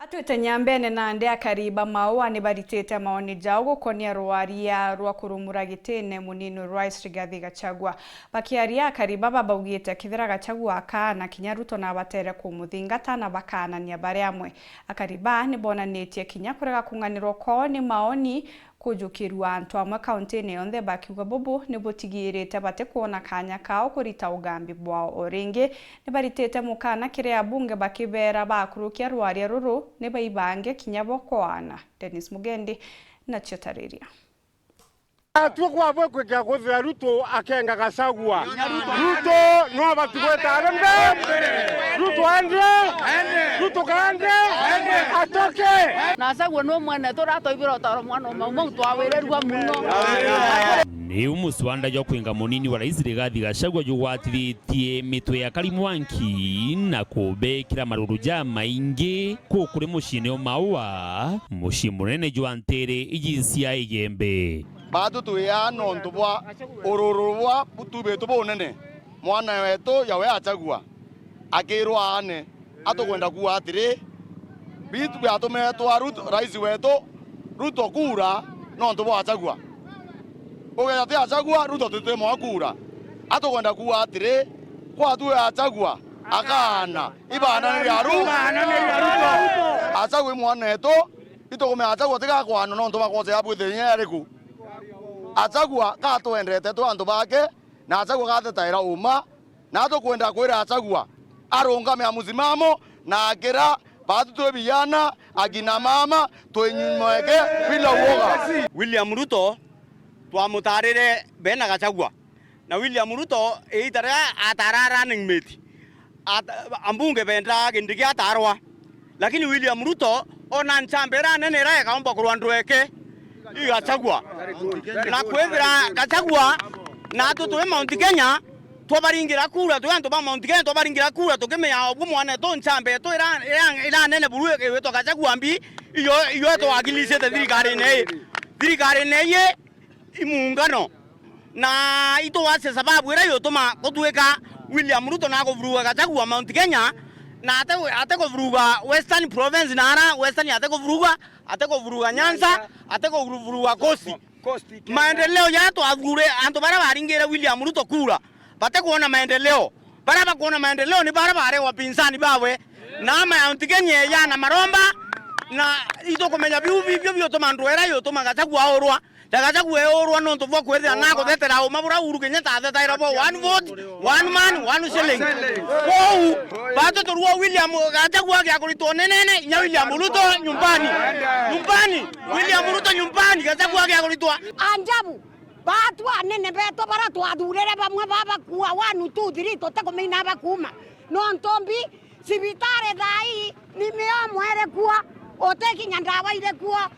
Atwite nyambene na ande akariba maua ni baritete maoni jao gukonia rwaria rwa kurumura gitene munini Rais Rigathi Gachagua bakiaria akariba babaugite kithira Gachagua akana kinya Ruto na batere kumuthingata na bakanania bari amwe akariba ni bonanetie kinya kurega kunganirwo kwao ni maoni kujukirwa antu amwe kaunti-ini yonthe bakiuga bobo ni butigirite bate kuona kanya kao kurita ugambi bwao oringi ni baritete mukana kiria bunge bakibera bakurukia rwaria ruru ni baibange kinya bokwana. Dennis Mugendi na Chotariria. Tukwa kwekya kuthia Ruto akenga Gachagua. Ruto no batugweta arende. Ruto ande. Ruto kande. Atoke. Na Gachagua no mwene turatoibira toro mwana umwe twawererwa muno. Ni umuswanda jo kwinga munini wa Rais Rigathi Gachagua jugwatiritie mitwe ya Karimwanki na kubekira maruru ja maingi kukuri mushine o maua mushimurene jwantere ijinsia igembe bado tuya nonto bwa ororobwa butube to bonene mwana wetu yawe Gachagua akirwa ane atokwenda kuwa atire bitu bya tometo Ruto rais wetu Ruto kura nonto bwa Gachagua oya te Gachagua Ruto tetemo kura atokwenda kuwa atire kwa tu Gachagua akana ibana ni Ruto Gachagua mwana wetu itokome Gachagua tika kwa nonto bakose abuthe nyeriku Gachagua katwendete tu andu bake na Gachagua gatetaira uma na tukwenda kwira Gachagua arungame amuzimamo na akira batu tubiyana agina mama twenyumweke bila uoga. William Ruto twamutarire bena Gachagua na William Ruto eitara atarara ningmeti ambunge benda gindigia atarwa lakini William Ruto ona nchambera nene rae kaomba kurwandweke Gachagua na kwethira Gachagua na tutuwe Mount Kenya twabaringira kura twanto ba Mount Kenya twabaringira kura tukimenya obwo mwana to nchambe to ira nene buruke weto Gachagua mbi iyo to agilishe thirikari neye imungano na ito wase sababu ira yo toma kotweka William Ruto na kuvuruga Gachagua Mount Kenya na ate kuvuruga Western Province na ara Western ate kuvuruga Nyanza ate kuvuruga Coast maendeleo yato avure anto bara baringera William Ruto kura bate kuona maendeleo bara bakuona maendeleo ni bara bare wapinzani bawe na Mount Kenya ya na maromba na ito komenya byo to mandwera yo to Gachagua orwa Gachagua orwa no to kwethira na kuthetera o mabura Uhuru Kenyatta athetaira bo one vote one man one shilling ko bato to ruo William Gachagua ya kulito nene nya William Ruto nyumbani William Ruto nyumbani Gachagua ya kulito anjabu batu anene beto bara twathurere bamwe baba kuwa 1 2 3 to tako meina bakuma no ntombi sibitare thai ni meo mwere kuwa otekinya ndawa ile kuwa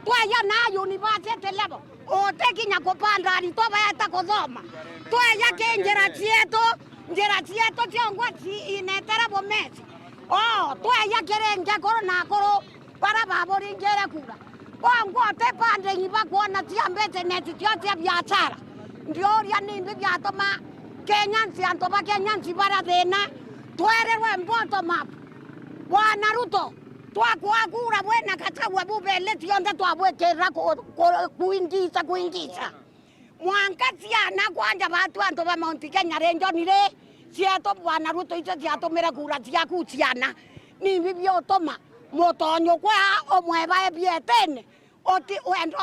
twaya na university level otekinya kupanda ari toba yata kuthoma twaya ke njera cieto ciongwa inetera bomesi twaya kerenge koro na koro para babori ngere kura ngo te pande ngiba kuona ciambete neti cia biashara ndio ria nimbi biatoma Kenyansi antoba Kenyansi bara thina twererwe mboto map Bwana Ruto twakwagura wena Gachagua bubele tionde twabwekera kuingiza mwanka ciana kwanja batu anto ba Mount Kenya renjonire cieto Bwana Ruto icio ciatumire kura ciaku ciana nimbi biotoma motonyo kwa omweba ebietene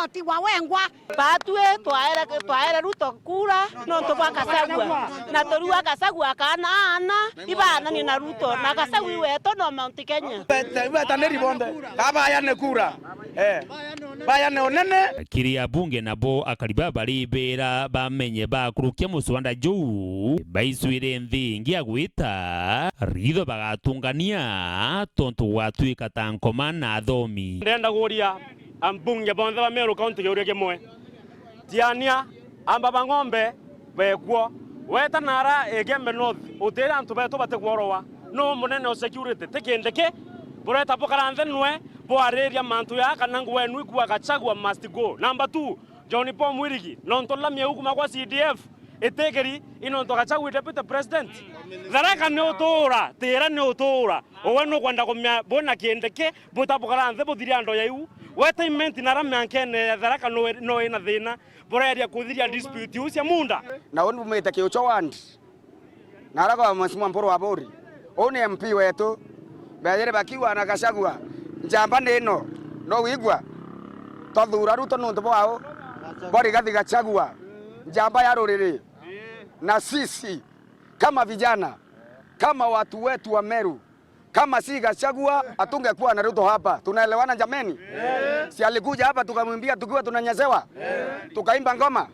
oti wawengwa Batwe twaere Ruto kura no to ba Gachagua na toruwa Gachagua kana ana ibana ni na Ruto na Gachagua weto no Mount Kenya Beta neri bonde kaba yane kura bayane onene kiria bunge nabo akariba baribera bamenye bakurukia muswanda juu baiswire nthingi agwita ritho bagatungania tontu watwika tankoma na thomi ndenda guria ambunge bonde ba Meru County yure kemwe tiania amba bangombe bekwo weta nara egembe north utera antu beto bate kworowa no munene o security tekendeke bureta pokaranze nwe boareria mantu ya kana ngwe nwi kwa Gachagua must go. Number 2 John Paul Mwirigi nontola mieuku makwa CDF itekeri ino Gachagua deputy president Tharaka ni utura tira ni utura owe no kwenda kumya bona kiendeke butabukara nthe buthiria ndo yaiu wetaimenti na ramyankene Tharaka no ina thina boreria kuthiria dispute ucia munda na wonu meta kiucho wandi naraka mheshimiwa Mpuru wa Bori oni MP wetu bayere bakiwa na Gachagua njamba nino no wigwa tothura Ruto nundu bwao bori gathi Gachagua njamba ya ruriri na sisi kama vijana kama watu wetu wa Meru kama si Gachagua atungekuwa na Ruto hapa. Tunaelewana jameni? Si alikuja hapa tukamwimbia tukiwa tunanyezewa? Tukaimba ngoma?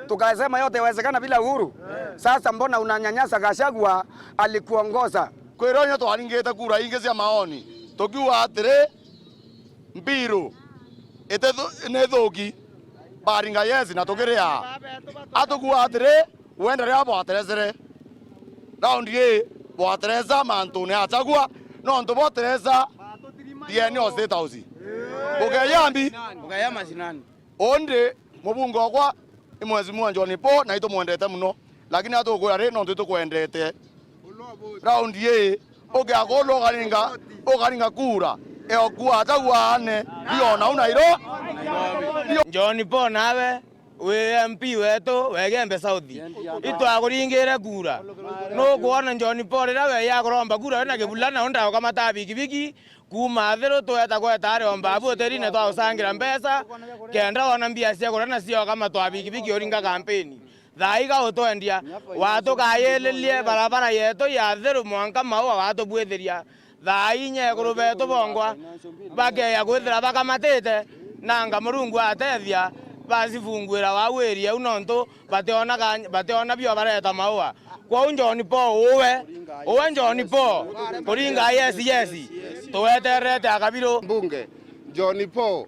Tukasema yote yawezekana bila Uhuru? Sasa mbona unanyanyasa Gachagua alikuongoza? Kwironyo twaringite kura ingi cia maoni tukiwa atiri mbiru ite ne thoki baringa yesi na tukiria atukuwa atiri wenda ria bwateresere raundi ye bwateresa mantu ne Gachagua no ntu bwateresa dieni o State House ukeyambi ukayama sinani onde mubungo kwa imwezi John Paul na ito mwendete muno lakini atukuwa ri no ntu tukwendete raundi ye ogagolo okaringa kura eokuwa Gachagua ane biona unairo John Paul nawe we MP wetu wegembe South itwakuringire kura no kuona John Paul nawe yakuromba kura na kibulana onda kama tabikibiki kuma thero tweta kwetare omba buteri ne twasangira mbesa kenda wana mbia cia kurana cio kama twabikibiki oringa campaign thaiga utwendia watu kayelelie barabara yetu ya thero mwanka mawa watu bwetheria thai nye kurubeto bongwa bageya gwithira bakamatete nanga murungu atethia basifungwira waweria unonto bateona bio bareta maua kwa John Paul uwe John Paul kuringa yes tuweterete akabiro mbunge John Paul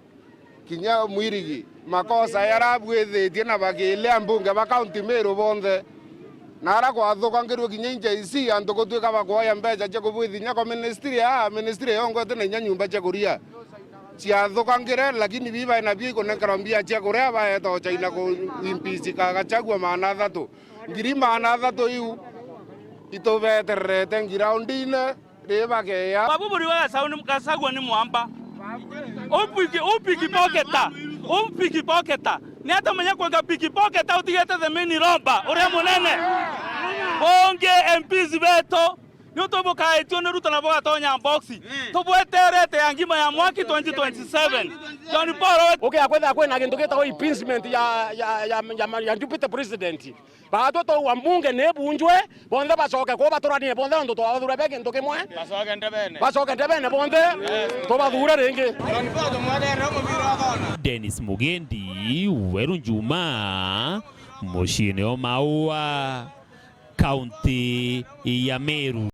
kinya mwirigi makosa yarabwethetie na bagilea mbunge ba county Meru bonthe nara kwathukangirwo kinya JC antu gutwika bakoya mbeca cia kubwithinya ko ministry yongote na nyumba cia kuria ciathukangire lakini biba na biko nekara mbia cia kuria baeto China ku impeach Gachagua mana thatu ngiri mana thatu iu itubeterete ngiraundine ribageya babuburi wa Gachagua ni mwamba upiki poketa ni hata mwenye kwa piki poketa utigete themeni romba uria munene bonge MPs beto ni utoboka etio ne Ruto na boga tonya boxi tubweterete angima ya mwaki 2027 John Paul akwetha kwena gintu gitagwo impeachment ya deputy president bato to wa mbunge ne bunjwe bonde bacoke ko baturanie bonde ndo to athura bege ndo kimwe bacoke ndebene bonde to bathura ringi Dennis Mugendi Weru Juma Moshine o Maua County ya Meru.